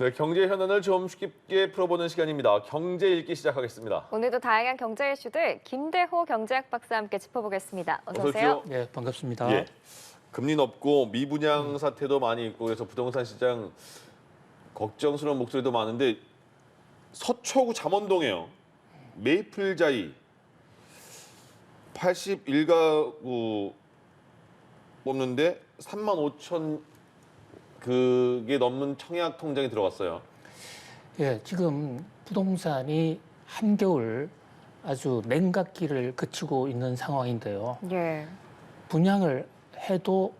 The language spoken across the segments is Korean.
네, 경제 현안을 좀 쉽게 풀어보는 시간입니다. 경제 읽기 시작하겠습니다. 오늘도 다양한 경제 이슈들 김대호 경제학 박사와 함께 짚어보겠습니다. 어서 오세요. 네, 반갑습니다. 예, 금리 높고 미분양 사태도 많이 있고 그래서 부동산 시장 걱정스러운 목소리도 많은데 서초구 잠원동에요. 메이플자이 81가구 뽑는데 35,000 그게 넘는 청약 통장이 들어갔어요. 예, 지금 부동산이 한겨울 아주 냉각기를 거치고 있는 상황인데요. 예. 분양을 해도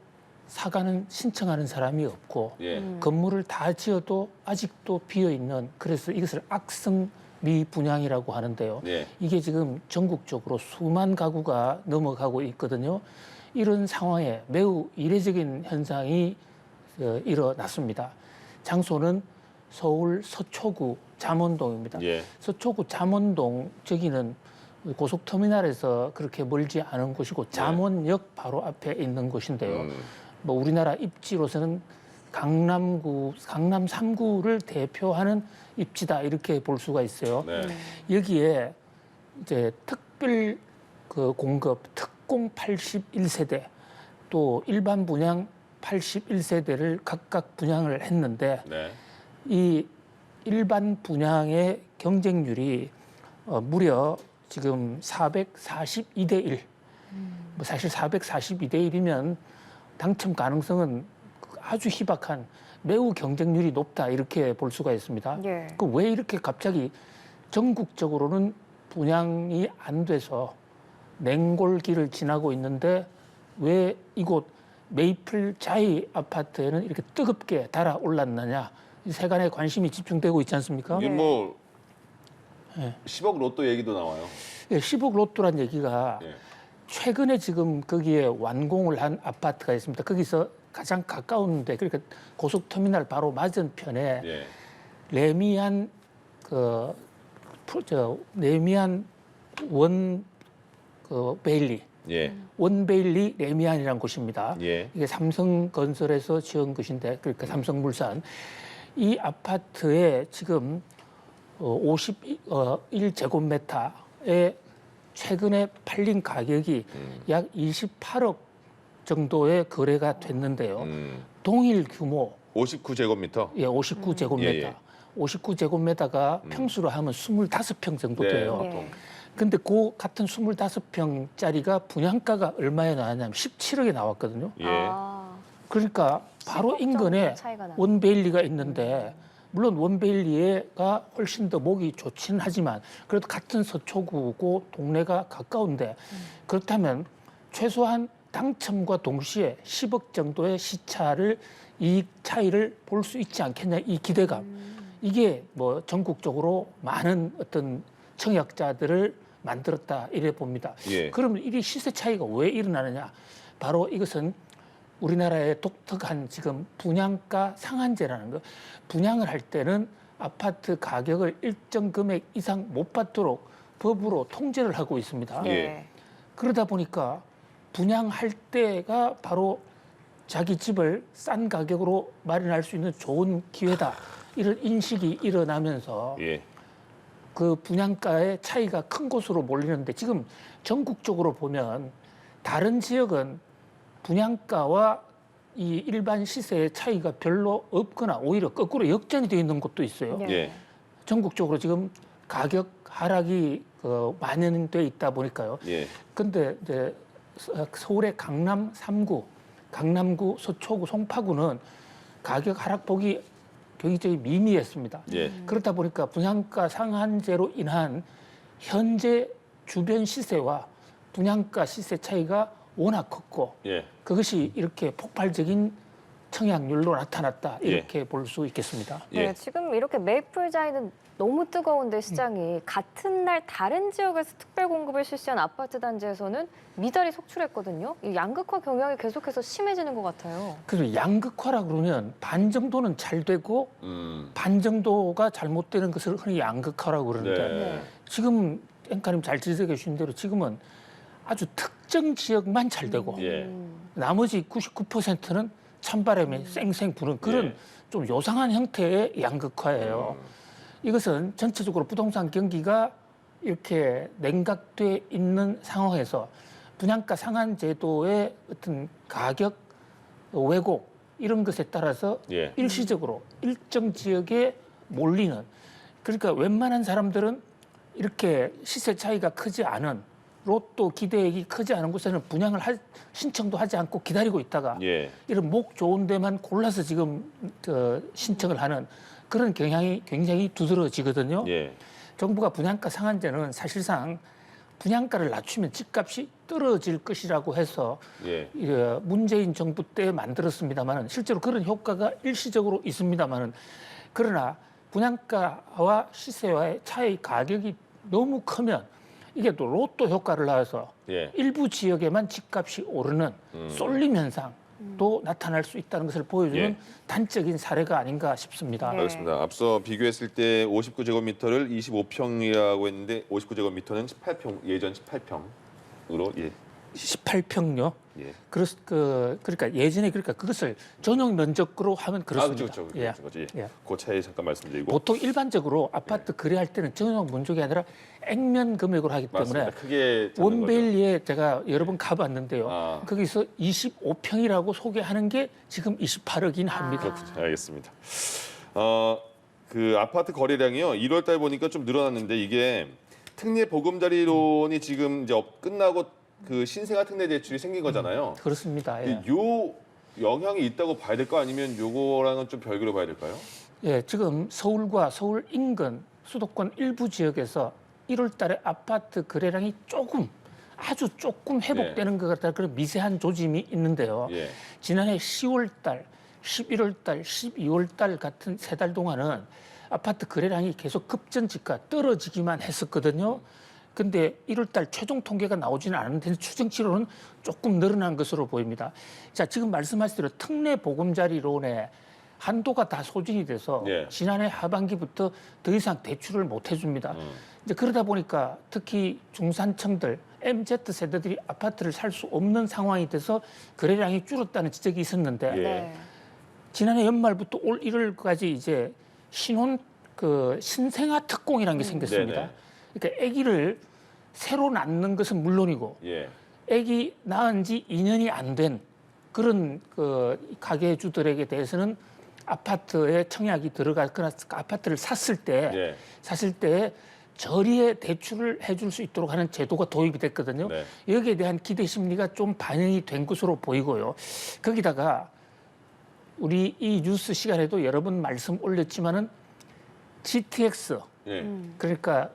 사가는 신청하는 사람이 없고 예. 건물을 다 지어도 아직도 비어 있는, 그래서 이것을 악성 미분양이라고 하는데요. 예. 이게 지금 전국적으로 수만 가구가 넘어가고 있거든요. 이런 상황에 매우 이례적인 현상이 일어났습니다. 장소는 서울 서초구 잠원동입니다. 예. 서초구 잠원동 저기는 고속터미널에서 그렇게 멀지 않은 곳이고 잠원역 바로 앞에 있는 곳인데요. 뭐 우리나라 입지로서는 강남구, 강남 3구를 대표하는 입지다 이렇게 볼 수가 있어요. 네. 여기에 이제 특별 공급 특공 81세대 또 일반 분양 81세대를 각각 분양을 했는데 네. 이 일반 분양의 경쟁률이 무려 지금 442대 1. 뭐 사실 442대 1이면 당첨 가능성은 아주 희박한, 매우 경쟁률이 높다 이렇게 볼 수가 있습니다. 예. 그 왜 이렇게 갑자기 전국적으로는 분양이 안 돼서 냉골기를 지나고 있는데 왜 이곳 메이플 자이 아파트에는 이렇게 뜨겁게 달아올랐느냐, 이 세간에 관심이 집중되고 있지 않습니까? 이게 뭐 예. 10억 로또 얘기도 나와요. 예, 10억 로또란 얘기가 예. 최근에 지금 거기에 완공을 한 아파트가 있습니다. 거기서 가장 가까운데, 그러니까 고속터미널 바로 맞은편에 예. 레미안 레미안 원 베일리, 예. 원베일리 레미안이라는 곳입니다. 예. 이게 삼성건설에서 지은 것인데, 그러니까 삼성물산. 이 아파트에 지금 51제곱미터에 최근에 팔린 가격이 약 28억 정도의 거래가 됐는데요. 동일 규모, 59제곱미터. 예, 59제곱미터. 예, 예. 59제곱미터가 평수로 하면 25평 정도 네, 돼요. 보통. 근데 그 같은 25평짜리가 분양가가 얼마에 나왔냐면 17억에 나왔거든요. 예. 아, 그러니까 바로 10억 인근에 정도 차이가 나네요. 원베일리가 있는데, 물론 원베일리가 훨씬 더 목이 좋지는 하지만 그래도 같은 서초구고 동네가 가까운데, 그렇다면 최소한 당첨과 동시에 10억 정도의 시차를, 이익 차이를 볼 수 있지 않겠냐, 이 기대감. 이게 뭐 전국적으로 많은 어떤 청약자들을 만들었다 이래 봅니다. 예. 그러면 이 시세 차이가 왜 일어나느냐? 바로 이것은 우리나라의 독특한 지금 분양가 상한제라는 거. 분양을 할 때는 아파트 가격을 일정 금액 이상 못 받도록 법으로 통제를 하고 있습니다. 예. 그러다 보니까 분양할 때가 바로 자기 집을 싼 가격으로 마련할 수 있는 좋은 기회다, 이런 인식이 일어나면서 예. 그 분양가의 차이가 큰 곳으로 몰리는데, 지금 전국적으로 보면 다른 지역은 분양가와 이 일반 시세의 차이가 별로 없거나 오히려 거꾸로 역전이 되어 있는 곳도 있어요. 네. 예. 전국적으로 지금 가격 하락이 만연돼 있다 보니까요. 예. 근데 이제 서울의 강남 3구, 강남구, 서초구, 송파구는 가격 하락폭이 굉장히 미미했습니다. 예. 그렇다 보니까 분양가 상한제로 인한 현재 주변 시세와 분양가 시세 차이가 워낙 컸고, 예. 그것이 이렇게 폭발적인 청약률로 나타났다, 이렇게 볼 수 있겠습니다. 예. 네, 지금 이렇게 메이플자이는 너무 뜨거운데 시장이 같은 날 다른 지역에서 특별 공급을 실시한 아파트 단지에서는 미달이 속출했거든요. 이 양극화 경향이 계속해서 심해지는 것 같아요. 그래서 양극화라 그러면 반 정도는 잘 되고 반 정도가 잘못되는 것을 흔히 양극화라고 그러는데, 네. 지금 앵커님 잘 지적해 주신 대로 지금은 아주 특정 지역만 잘 되고 예. 나머지 99%는 찬바람에 쌩쌩 부는 그런 예. 좀 요상한 형태의 양극화예요. 이것은 전체적으로 부동산 경기가 이렇게 냉각돼 있는 상황에서 분양가 상한 제도의 어떤 가격 왜곡 이런 것에 따라서 예. 일시적으로 일정 지역에 몰리는, 그러니까 웬만한 사람들은 이렇게 시세 차이가 크지 않은 로또 기대액이 크지 않은 곳에는 분양을 신청도 하지 않고 기다리고 있다가 예. 이런 목 좋은 데만 골라서 지금 신청을 하는 그런 경향이 굉장히 두드러지거든요. 예. 정부가 분양가 상한제는 사실상 분양가를 낮추면 집값이 떨어질 것이라고 해서 예. 문재인 정부 때 만들었습니다만은 실제로 그런 효과가 일시적으로 있습니다만은, 그러나 분양가와 시세와의 차이 가격이 너무 크면 이게 또 로또 효과를 낳아서 예. 일부 지역에만 집값이 오르는 쏠림 현상도 나타날 수 있다는 것을 보여주는 예. 단적인 사례가 아닌가 싶습니다. 네. 알겠습니다. 앞서 비교했을 때 59제곱미터를 25평이라고 했는데 59제곱미터는 18평, 예전 18평으로 예. 18평요. 예. 그러니까 예전에 그러니까 그것을 전용 면적으로 하면 그렇습니다. 그렇죠. 예. 그렇죠. 예. 예. 그 차이 잠깐 말씀드리고 보통 일반적으로 아파트 거래할 때는 전용 면적이 아니라 액면 금액으로 하기 때문에 맞습니다. 크게 잡는 거죠. 원베일리에 제가 여러 번 가봤는데요. 아. 거기서 25평이라고 소개하는 게 지금 28억인 합니다. 그렇군요. 알겠습니다. 그 아파트 거래량이요. 1월 달 보니까 좀 늘어났는데 이게 특례 보금자리론이 지금 이제 끝나고 그 신생아 특례 대출이 생긴 거잖아요. 그렇습니다. 예. 요 영향이 있다고 봐야 될까 아니면 요거랑은 좀 별개로 봐야 될까요? 예, 지금 서울과 서울 인근 수도권 일부 지역에서 1월 달에 아파트 거래량이 아주 조금 회복되는 것 같다, 그런 미세한 조짐이 있는데요. 예. 지난해 10월 달, 11월 달, 12월 달 같은 세 달 동안은 아파트 거래량이 계속 급전직하 떨어지기만 했었거든요. 근데 1월 달 최종 통계가 나오지는 않았는데 추정치로는 조금 늘어난 것으로 보입니다. 자, 지금 말씀하신 대로 특례 보금자리론에 한도가 다 소진이 돼서 예. 지난해 하반기부터 더 이상 대출을 못 해줍니다. 이제 그러다 보니까 특히 중산층들, MZ 세대들이 아파트를 살 수 없는 상황이 돼서 거래량이 줄었다는 지적이 있었는데 예. 네. 지난해 연말부터 올 1월까지 이제 신생아 특공이라는 게 생겼습니다. 네네. 그러니까 아기를 새로 낳는 것은 물론이고 예. 아기 낳은 지 2년이 안 된 그런 가계주들에게 대해서는 아파트에 청약이 들어갔거나 아파트를 샀을 때 예. 저리에 대출을 해줄 수 있도록 하는 제도가 도입이 됐거든요. 네. 여기에 대한 기대 심리가 좀 반영이 된 것으로 보이고요. 거기다가 우리 이 뉴스 시간에도 여러 번 말씀 올렸지만은 GTX 예. 그러니까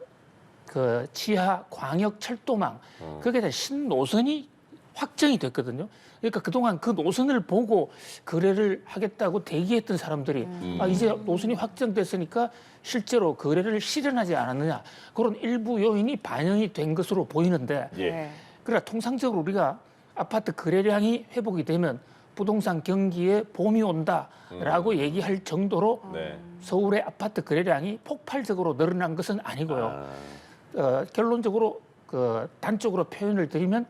그 지하 광역 철도망 거기에 대한 신노선이 확정이 됐거든요. 그러니까 그동안 그 노선을 보고 거래를 하겠다고 대기했던 사람들이 이제 노선이 확정됐으니까 실제로 거래를 실현하지 않았느냐, 그런 일부 요인이 반영이 된 것으로 보이는데 예. 네. 그러나 통상적으로 우리가 아파트 거래량이 회복이 되면 부동산 경기에 봄이 온다라고 얘기할 정도로 네. 서울의 아파트 거래량이 폭발적으로 늘어난 것은 아니고요. 결론적으로 단적으로 표현을 드리면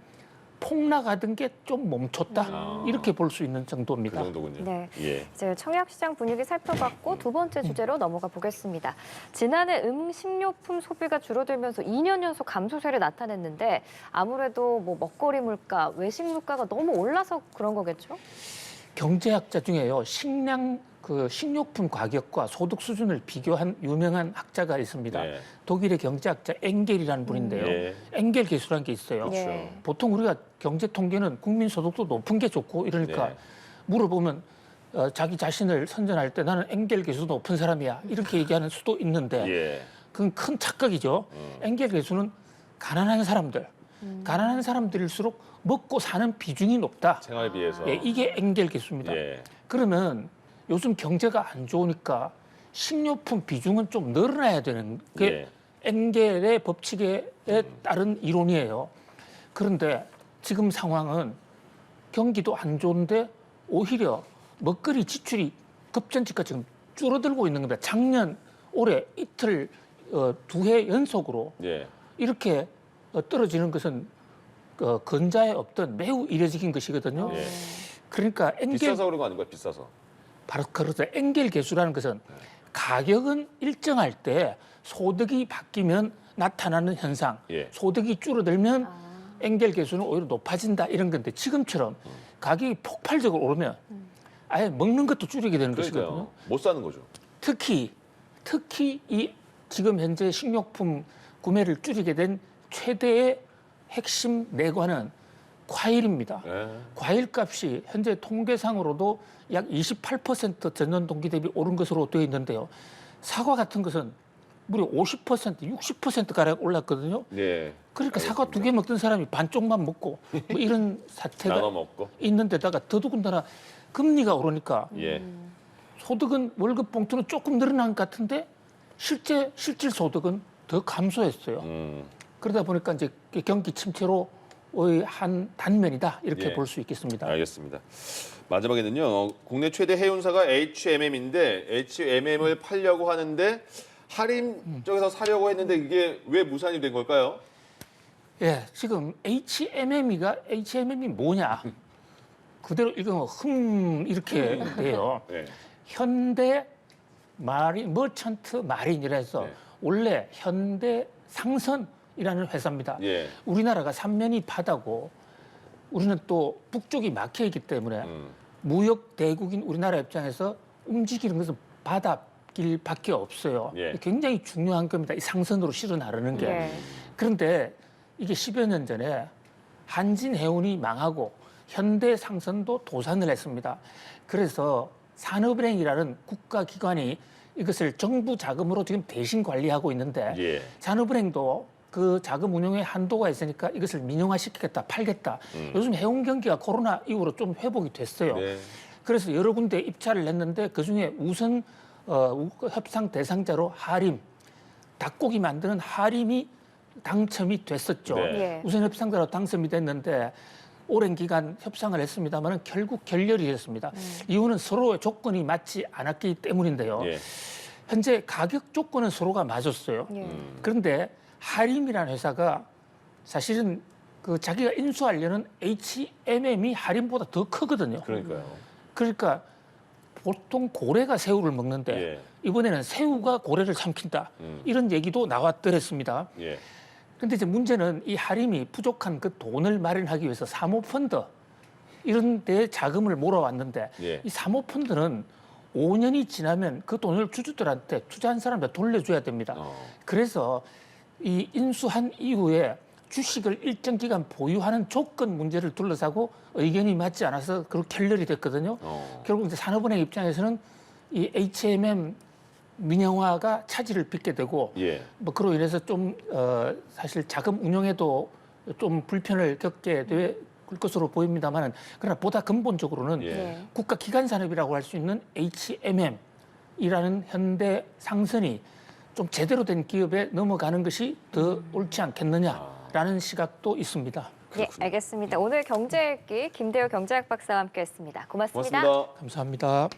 폭락하던 게 좀 멈췄다, 이렇게 볼 수 있는 그 정도입니다. 정도군요. 네. 예. 이제 청약시장 분위기 살펴봤고 두 번째 주제로 넘어가 보겠습니다. 지난해 음식료품 소비가 줄어들면서 2년 연속 감소세를 나타냈는데 아무래도 뭐 먹거리 물가, 외식 물가가 너무 올라서 그런 거겠죠? 경제학자 중에요, 식료품 가격과 소득 수준을 비교한 유명한 학자가 있습니다. 네. 독일의 경제학자 엥겔이라는 분인데요. 예. 엥겔 계수라는 게 있어요. 예. 보통 우리가 경제 통계는 국민 소득도 높은 게 좋고 이러니까 네. 물어보면 자기 자신을 선전할 때 나는 엥겔 계수 높은 사람이야, 이렇게 얘기하는 수도 있는데 예. 그건 큰 착각이죠. 엥겔 계수는 가난한 사람들, 가난한 사람들일수록 먹고 사는 비중이 높다. 생활에 비해서. 예, 이게 엥겔 계수입니다. 예. 그러면 요즘 경제가 안 좋으니까 식료품 비중은 좀 늘어나야 되는 게 예. 엥겔의 법칙에 따른 이론이에요. 그런데 지금 상황은 경기도 안 좋은데 오히려 먹거리 지출이 급전직하 지금 줄어들고 있는 겁니다. 작년, 올해 이틀, 2해 연속으로 예. 이렇게 떨어지는 것은 근자에 없던 매우 이례적인 것이거든요. 예. 그러니까 엥겔 비싸서 그런 거 아닌가요? 비싸서. 바로 그래서 엔겔 계수라는 것은 가격은 일정할 때 소득이 바뀌면 나타나는 현상, 예. 소득이 줄어들면 엔겔 계수는 오히려 높아진다 이런 건데 지금처럼 가격이 폭발적으로 오르면 아예 먹는 것도 줄이게 되는 것이거든요. 그러니까요. 못 사는 거죠. 특히 이 지금 현재 식료품 구매를 줄이게 된 최대의 핵심 내관은 과일입니다. 예. 과일 값이 현재 통계상으로도 약 28% 전년 동기 대비 오른 것으로 되어 있는데요. 사과 같은 것은 무려 50%, 60%가량 올랐거든요. 예. 그러니까 사과 2개 먹던 사람이 반쪽만 먹고 뭐 이런 사태가 나눠 먹고. 있는데다가 더더군다나 금리가 오르니까 예. 소득은 월급 봉투는 조금 늘어난 것 같은데 실질 소득은 더 감소했어요. 그러다 보니까 이제 경기 침체로의 한 단면이다 이렇게 예. 볼 수 있겠습니다. 알겠습니다. 마지막에는요. 국내 최대 해운사가 H&M인데 H&M을 팔려고 하는데 할인 쪽에서 사려고 했는데 이게 왜 무산이 된 걸까요? 예, 지금 H&M이 뭐냐? 그대로 읽으면 이렇게 돼요. 네. 현대 마린 머천트 마린이라 해서 네. 원래 현대 상선이라는 회사입니다. 예. 우리나라가 삼면이 바다고 우리는 또 북쪽이 막혀 있기 때문에 무역 대국인 우리나라 입장에서 움직이는 것은 바닷길밖에 없어요. 예. 굉장히 중요한 겁니다. 이 상선으로 실어 나르는 게. 예. 그런데 이게 10여 년 전에 한진해운이 망하고 현대상선도 도산을 했습니다. 그래서 산업은행이라는 국가기관이 이것을 정부 자금으로 지금 대신 관리하고 있는데 예. 산업은행도 그 자금 운용에 한도가 있으니까 이것을 민영화시키겠다, 팔겠다. 요즘 해운 경기가 코로나 이후로 좀 회복이 됐어요. 네. 그래서 여러 군데 입찰을 했는데 그중에 우선 협상 대상자로 하림, 닭고기 만드는 하림이 당첨이 됐었죠. 네. 예. 우선 협상자로 당첨이 됐는데 오랜 기간 협상을 했습니다만 결국 결렬이 됐습니다. 이유는 서로의 조건이 맞지 않았기 때문인데요. 예. 현재 가격 조건은 서로가 맞았어요. 예. 그런데 하림이라는 회사가 사실은 그 자기가 인수하려는 H&M이 하림보다 더 크거든요. 그러니까요. 그러니까 보통 고래가 새우를 먹는데 예. 이번에는 새우가 고래를 삼킨다. 이런 얘기도 나왔더랬습니다. 예. 근데 이제 문제는 이 하림이 부족한 그 돈을 마련하기 위해서 사모펀드 이런 데 자금을 몰아왔는데 예. 이 사모펀드는 5년이 지나면 그 돈을 주주들한테 투자한 사람한테 돌려줘야 됩니다. 그래서 이 인수한 이후에 주식을 일정 기간 보유하는 조건 문제를 둘러싸고 의견이 맞지 않아서 그렇게 결렬이 됐거든요. 결국 이제 산업은행 입장에서는 이 H&M 민영화가 차질을 빚게 되고 예. 뭐 그로 인해서 좀 사실 자금 운용에도 좀 불편을 겪게 될 것으로 보입니다만은 그러나 보다 근본적으로는 예. 국가 기관 산업이라고 할 수 있는 H&M이라는 현대 상선이 좀 제대로 된 기업에 넘어가는 것이 더 옳지 않겠느냐라는 시각도 있습니다. 예, 알겠습니다. 오늘 경제 읽기 김대호 경제학 박사와 함께했습니다. 고맙습니다. 고맙습니다. 감사합니다.